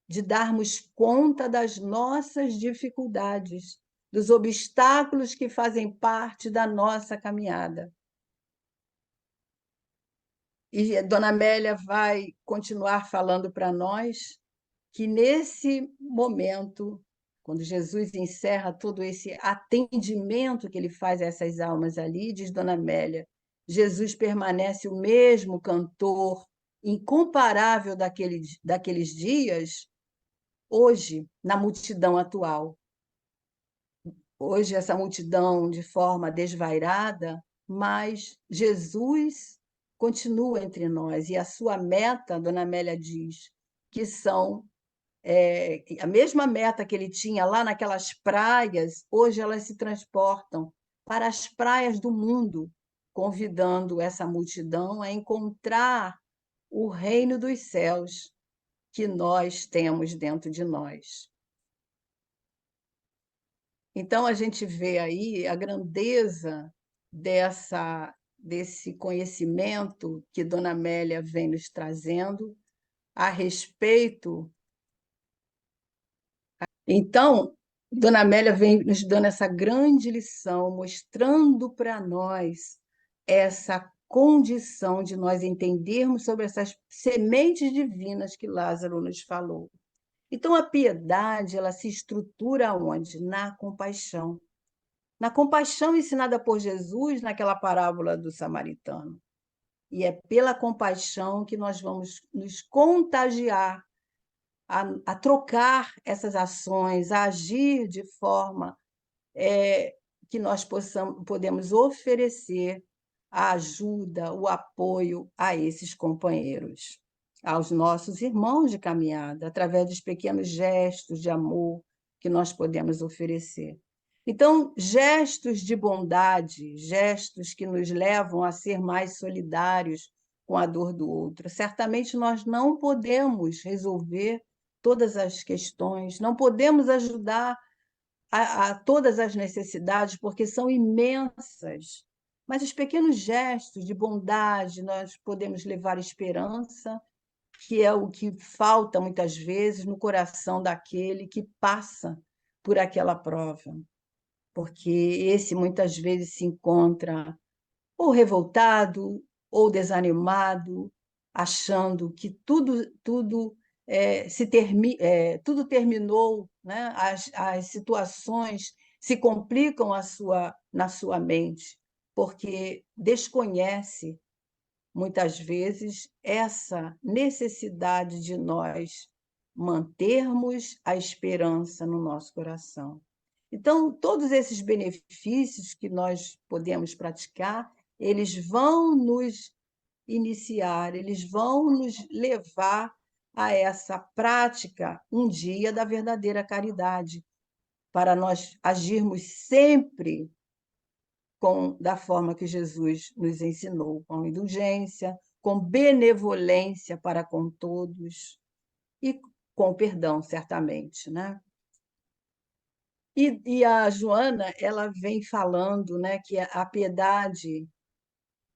B: de darmos conta das nossas dificuldades, dos obstáculos que fazem parte da nossa caminhada. E a Dona Amélia vai continuar falando para nós que, nesse momento, quando Jesus encerra todo esse atendimento que ele faz a essas almas ali, diz Dona Amélia, Jesus permanece o mesmo cantor incomparável daqueles dias, hoje, na multidão atual. Hoje, essa multidão de forma desvairada, mas Jesus continua entre nós. E a sua meta, Dona Amélia diz, que são a mesma meta que ele tinha lá naquelas praias, hoje elas se transportam para as praias do mundo, convidando essa multidão a encontrar o reino dos céus que nós temos dentro de nós. Então, a gente vê aí a grandeza desse conhecimento que Dona Amélia vem nos trazendo a respeito. Então, Dona Amélia vem nos dando essa grande lição, mostrando para nós essa condição de nós entendermos sobre essas sementes divinas que Lázaro nos falou. Então, a piedade, ela se estrutura onde? Na compaixão. Na compaixão ensinada por Jesus naquela parábola do samaritano. E é pela compaixão que nós vamos nos contagiar a trocar essas ações, a agir de forma que nós podemos oferecer a ajuda, o apoio a esses companheiros, aos nossos irmãos de caminhada, através dos pequenos gestos de amor que nós podemos oferecer. Então, gestos de bondade, gestos que nos levam a ser mais solidários com a dor do outro. Certamente nós não podemos resolver todas as questões, não podemos ajudar a todas as necessidades, porque são imensas. Mas os pequenos gestos de bondade, nós podemos levar esperança, que é o que falta muitas vezes no coração daquele que passa por aquela prova, porque esse muitas vezes se encontra ou revoltado ou desanimado, achando que tudo terminou, né? As situações se complicam na sua mente, porque desconhece muitas vezes essa necessidade de nós mantermos a esperança no nosso coração. Então, todos esses benefícios que nós podemos praticar, eles vão nos iniciar, eles vão nos levar a essa prática um dia da verdadeira caridade, para nós agirmos sempre da forma que Jesus nos ensinou, com indulgência, com benevolência para com todos e com perdão, certamente, né? E a Joana, ela vem falando, né, que a piedade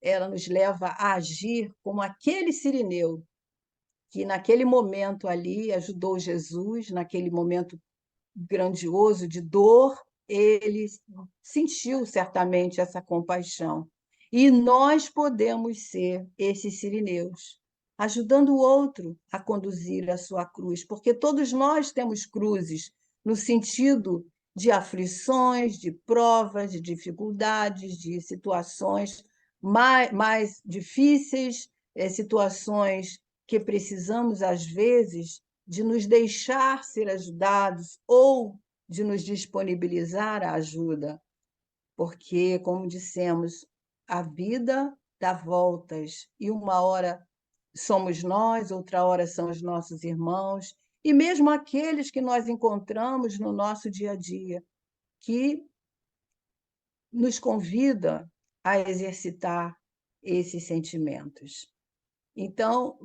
B: ela nos leva a agir como aquele sirineu que naquele momento ali ajudou Jesus, naquele momento grandioso de dor, ele sentiu certamente essa compaixão. E nós podemos ser esses sirineus, ajudando o outro a conduzir a sua cruz, porque todos nós temos cruzes no sentido de aflições, de provas, de dificuldades, de situações mais difíceis, situações que precisamos, às vezes, de nos deixar ser ajudados ou de nos disponibilizar à ajuda, porque, como dissemos, a vida dá voltas e uma hora somos nós, outra hora são os nossos irmãos, e mesmo aqueles que nós encontramos no nosso dia a dia, que nos convida a exercitar esses sentimentos. Então,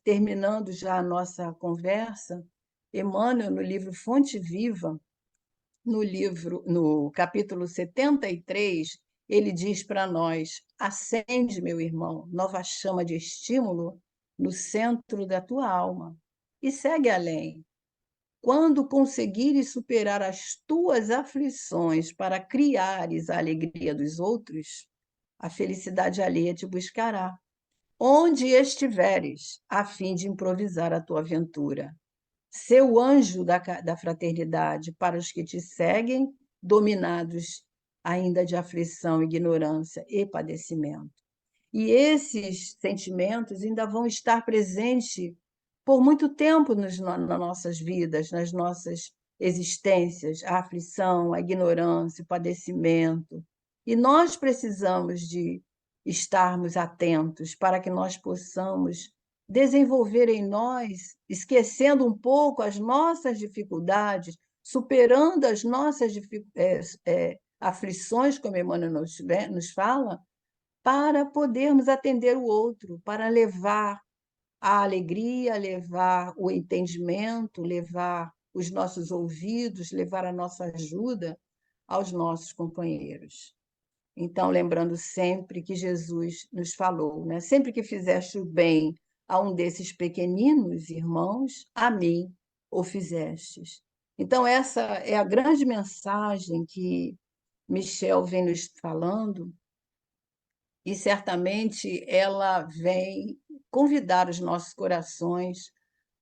B: terminando já a nossa conversa, Emmanuel, no livro Fonte Viva, no capítulo 73, ele diz para nós: acende, meu irmão, nova chama de estímulo no centro da tua alma e segue além. Quando conseguires superar as tuas aflições para criares a alegria dos outros, a felicidade alheia te buscará onde estiveres, a fim de improvisar a tua aventura. Seu anjo da fraternidade para os que te seguem, dominados ainda de aflição, ignorância e padecimento. E esses sentimentos ainda vão estar presentes por muito tempo nas nossas vidas, nas nossas existências, a aflição, a ignorância, o padecimento. E nós precisamos de estarmos atentos para que nós possamos desenvolver em nós, esquecendo um pouco as nossas dificuldades, superando as nossas aflições, como Emmanuel nos fala, para podermos atender o outro, para levar a alegria, levar o entendimento, levar os nossos ouvidos, levar a nossa ajuda aos nossos companheiros. Então, lembrando sempre que Jesus nos falou, né? Sempre que fizeste o bem a um desses pequeninos irmãos, a mim o fizestes. Então, essa é a grande mensagem que Michel vem nos falando, e certamente ela vem convidar os nossos corações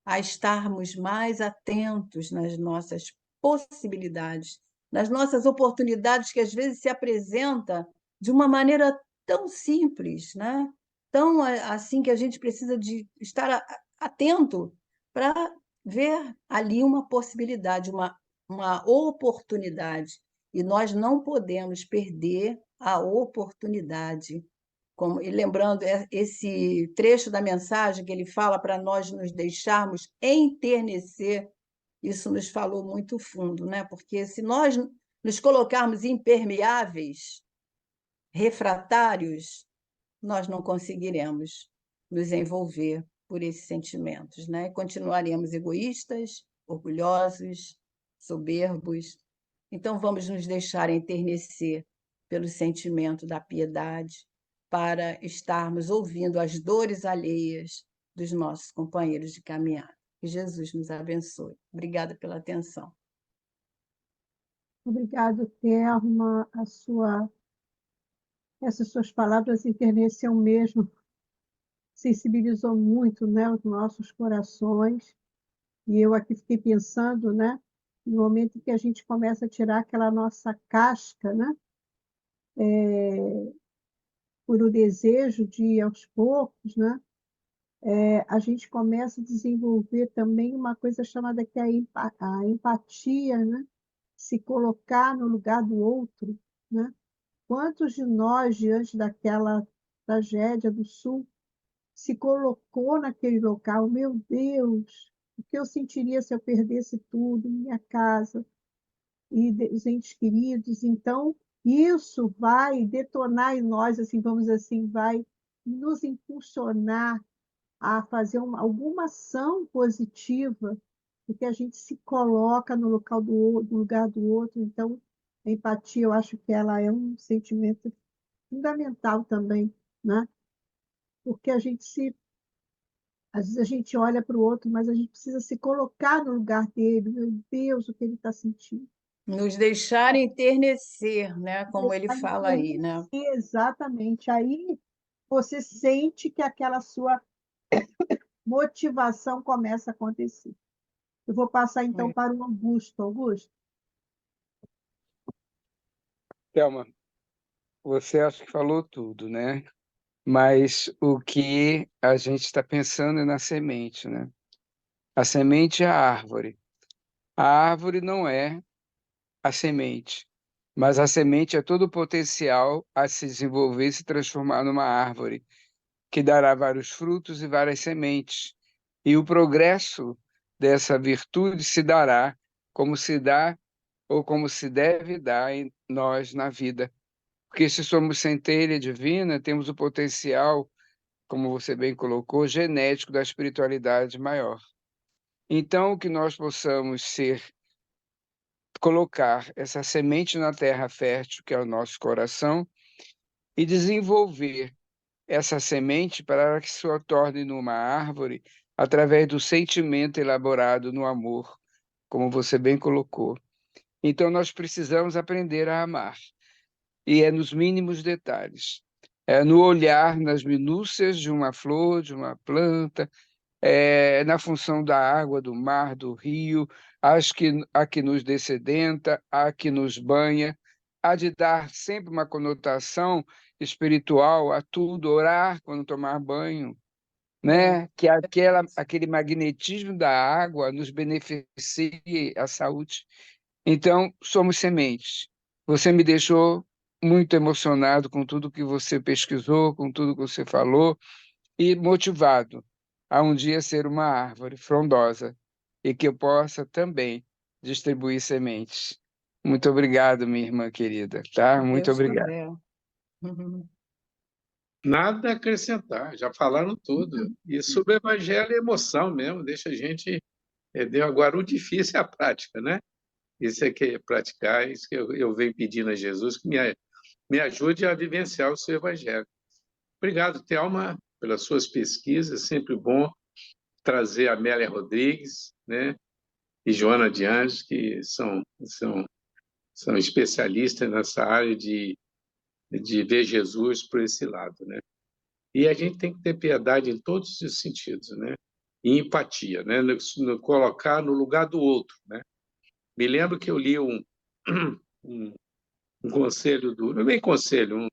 B: a estarmos mais atentos nas nossas possibilidades, nas nossas oportunidades que às vezes se apresenta de uma maneira tão simples, né? Tão assim que a gente precisa de estar atento para ver ali uma possibilidade, uma oportunidade. E nós não podemos perder a oportunidade. E lembrando esse trecho da mensagem que ele fala para nós nos deixarmos enternecer, isso nos falou muito fundo, né? Porque se nós nos colocarmos impermeáveis, refratários, nós não conseguiremos nos envolver por esses sentimentos, né? Continuaremos egoístas, orgulhosos, soberbos. Então, vamos nos deixar enternecer pelo sentimento da piedade, para estarmos ouvindo as dores alheias dos nossos companheiros de caminhada. Que Jesus nos abençoe. Obrigada pela atenção.
A: Obrigado, Thelma. Essas suas palavras enterneceu mesmo, sensibilizou muito, né, os nossos corações. E eu aqui fiquei pensando, né, no momento em que a gente começa a tirar aquela nossa casca, né, por o desejo de ir aos poucos, né, a gente começa a desenvolver também uma coisa chamada que é a empatia, né, se colocar no lugar do outro, né? Quantos de nós, diante daquela tragédia do Sul, se colocou naquele local? Meu Deus, o que eu sentiria se eu perdesse tudo, minha casa e os entes queridos? Então, isso vai detonar em nós, assim, vamos dizer assim, vai nos impulsionar a fazer alguma ação positiva, porque a gente se coloca no local do lugar do outro. Então, a empatia, eu acho que ela é um sentimento fundamental também, né? Porque às vezes a gente olha para o outro, mas a gente precisa se colocar no lugar dele. Meu Deus, o que ele está sentindo.
B: Nos deixar enternecer, né? Como ele
A: Deixar
B: fala aí, né?
A: enternecer, exatamente. Aí você sente que aquela sua motivação começa a acontecer. Eu vou passar então para o Augusto. Augusto,
C: Thelma, você acha que falou tudo, né? Mas o que a gente está pensando é na semente, né? A semente é a árvore. A árvore não é a semente, mas a semente é todo o potencial a se desenvolver e se transformar numa árvore, que dará vários frutos e várias sementes. E o progresso dessa virtude se dará como se dá ou como se deve dar em nós na vida. Porque se somos centelha divina, temos o potencial, como você bem colocou, genético da espiritualidade maior. Então, que nós possamos colocar essa semente na terra fértil, que é o nosso coração, e desenvolver essa semente para que se torne numa árvore através do sentimento elaborado no amor, como você bem colocou. Então, nós precisamos aprender a amar. E é nos mínimos detalhes. É no olhar, nas minúcias de uma flor, de uma planta, na função da água, do mar, do rio, a que nos dessedenta, a que nos banha, há de dar sempre uma conotação espiritual a tudo, orar quando tomar banho, né? Que aquele magnetismo da água nos beneficie a saúde. Então, somos sementes. Você me deixou muito emocionado com tudo que você pesquisou, com tudo que você falou, e motivado a um dia ser uma árvore frondosa e que eu possa também distribuir sementes. Muito obrigado, minha irmã querida, tá?
B: Se
C: Muito
B: Deus
C: obrigado.
B: quiser.
D: Nada a acrescentar, já falaram tudo. E sobre o evangelho é emoção mesmo, deixa a gente. Agora, o difícil é a prática, né? Isso é que é praticar, isso que eu venho pedindo a Jesus, que me ajude a vivenciar o seu evangelho. Obrigado, Thelma, pelas suas pesquisas, sempre bom trazer a Amélia Rodrigues, né? E Joana de Anjos, que são especialistas nessa área de ver Jesus por esse lado, né? E a gente tem que ter piedade em todos os sentidos, né? E empatia, né? No colocar no lugar do outro, né? Me lembro que eu li um, um conselho não é bem conselho,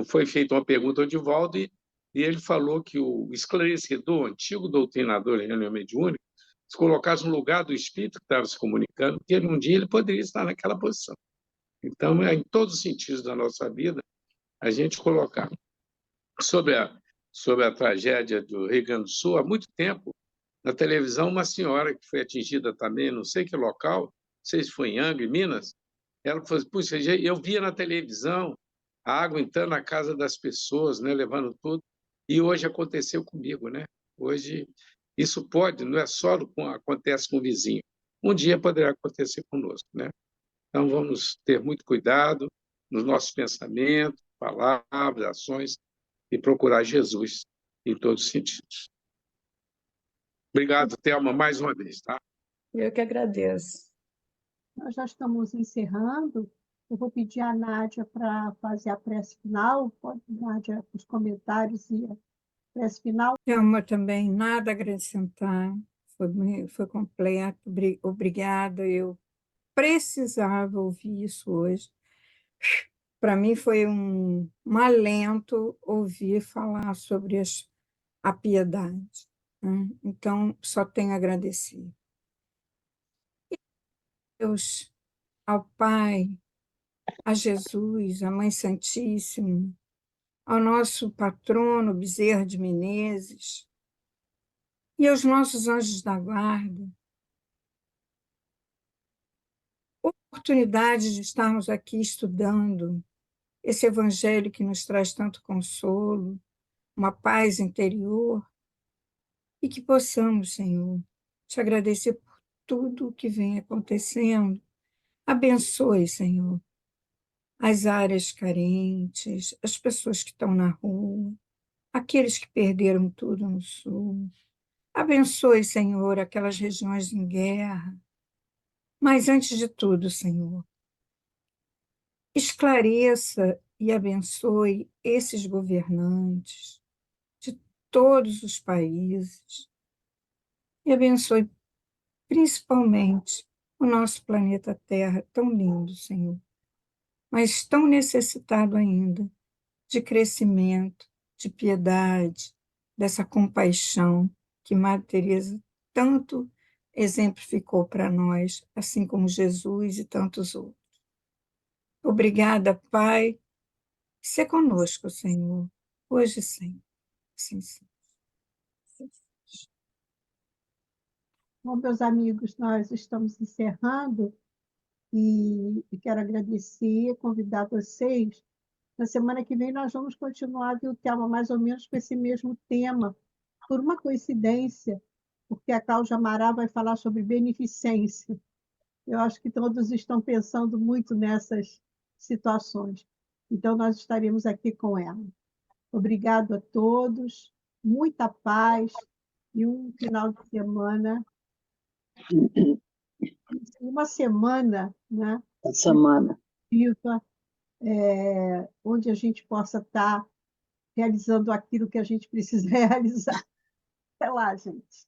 D: foi feita uma pergunta ao Divaldo e ele falou que o esclarecedor, o antigo doutrinador em reunião mediúnica, se colocasse no lugar do espírito que estava se comunicando, que um dia ele poderia estar naquela posição. Então, em todos os sentidos da nossa vida, a gente colocar sobre a tragédia do Rio Grande do Sul, há muito tempo, na televisão, uma senhora que foi atingida também, não sei que local, não sei se foi em Angra, em Minas, ela falou assim, puxa, eu via na televisão a água entrando na casa das pessoas, né, levando tudo, e hoje aconteceu comigo, né? Hoje, isso pode, não é só acontece com o vizinho, um dia poderá acontecer conosco, né? Então, vamos ter muito cuidado nos nossos pensamentos, palavras, ações, e procurar Jesus em todos os sentidos. Obrigado, Thelma, mais uma vez, tá?
B: Eu que agradeço.
A: Nós já estamos encerrando. Eu vou pedir à Nádia para fazer a prece final. Pode, Nádia, os comentários e a prece final.
E: Thelma, também nada a acrescentar, foi completo, obrigada, eu precisava ouvir isso hoje. Para mim foi um alento ouvir falar sobre a piedade, né? Então, só tenho a agradecer. Deus, ao Pai, a Jesus, à Mãe Santíssima, ao nosso patrono Bezerra de Menezes e aos nossos anjos da guarda, oportunidade de estarmos aqui estudando esse evangelho que nos traz tanto consolo, uma paz interior, e que possamos, Senhor, te agradecer por tudo o que vem acontecendo. Abençoe, Senhor, as áreas carentes, as pessoas que estão na rua, aqueles que perderam tudo no sul. Abençoe, Senhor, aquelas regiões em guerra. Mas, antes de tudo, Senhor, esclareça e abençoe esses governantes de todos os países e abençoe principalmente o nosso planeta Terra, tão lindo, Senhor, mas tão necessitado ainda de crescimento, de piedade, dessa compaixão que Madre Teresa tanto exemplificou para nós, assim como Jesus e tantos outros. Obrigada, Pai. Se conosco, Senhor, hoje e sempre. Sim, sim.
A: Bom, meus amigos, nós estamos encerrando e quero agradecer, convidar vocês. Na semana que vem nós vamos continuar, viu, Thelma, mais ou menos com esse mesmo tema, por uma coincidência, porque a Cláudia Amaral vai falar sobre beneficência. Eu acho que todos estão pensando muito nessas situações. Então, nós estaremos aqui com ela. Obrigado a todos, muita paz e um final de semana, uma semana, né,
F: Semana.
A: viva, onde a gente possa estar realizando aquilo que a gente precisa realizar. Até lá, gente.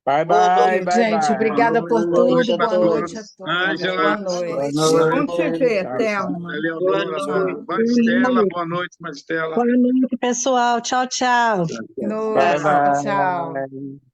C: Bye,
F: Boa
C: bye,
F: noite.
C: bye,
B: Gente,
C: bye.
B: obrigada por
F: Boa noite
B: tudo.
F: a
B: Boa noite a
F: todos.
B: todos.
D: Ângela,
B: Boa noite.
E: Vamos te ver,
C: Tchau,
E: Thelma.
D: Eleonora,
F: Boa
D: Maristela, boa noite, Maristela.
G: Boa noite, pessoal. Tchau, tchau.
B: Boa
C: Bye,
B: noite. Tchau.
C: bye.